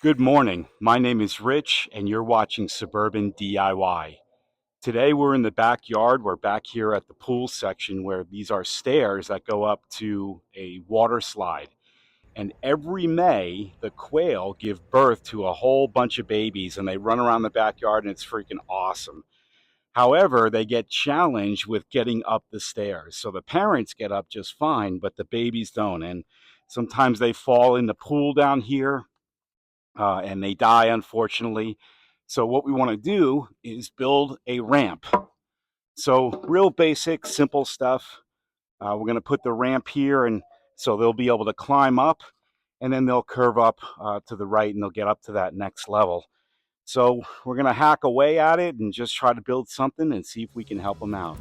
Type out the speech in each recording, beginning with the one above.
Good morning. My name is Rich, and you're watching Suburban DIY. Today we're in the backyard. We're back here at the pool section where these are stairs that go up to a water slide. And every May, the quail give birth to a whole bunch of babies and they run around the backyard and it's freaking awesome. However, they get challenged with getting up the stairs. So the parents get up just fine, but the babies don't. And sometimes they fall in the pool down here and they die, unfortunately. So what we want to do is build a ramp. So real basic, simple stuff. We're going to put the ramp here, and so they'll be able to climb up, and then they'll curve up to the right, and they'll get up to that next level. So we're going to hack away at it and just try to build something and see if we can help them out.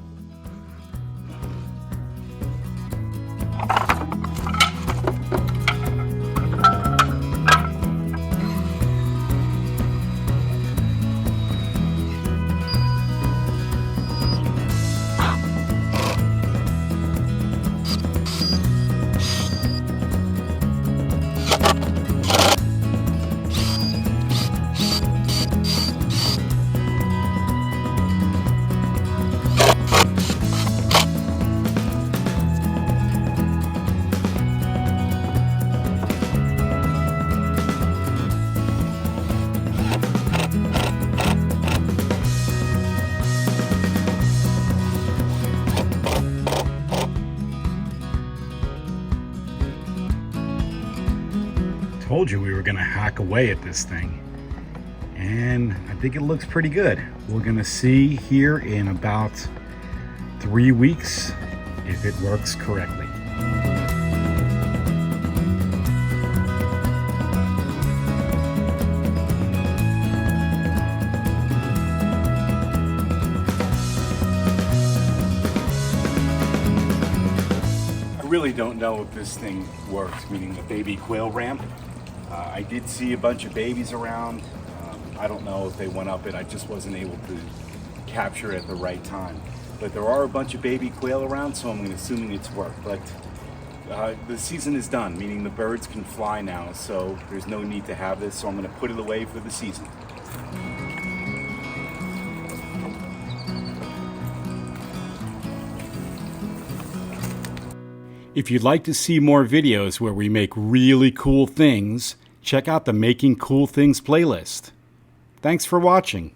Told you we were gonna hack away at this thing, and I think it looks pretty good. We're gonna see here in about 3 weeks if it works correctly. I really don't know if this thing works, meaning the baby quail ramp. I did see a bunch of babies around. I don't know if they went up it. I just wasn't able to capture it at the right time. But there are a bunch of baby quail around, so I'm assuming it's worked. But the season is done, meaning the birds can fly now, so there's no need to have this, so I'm going to put it away for the season. If you'd like to see more videos where we make really cool things, check out the Making Cool Things playlist. Thanks for watching.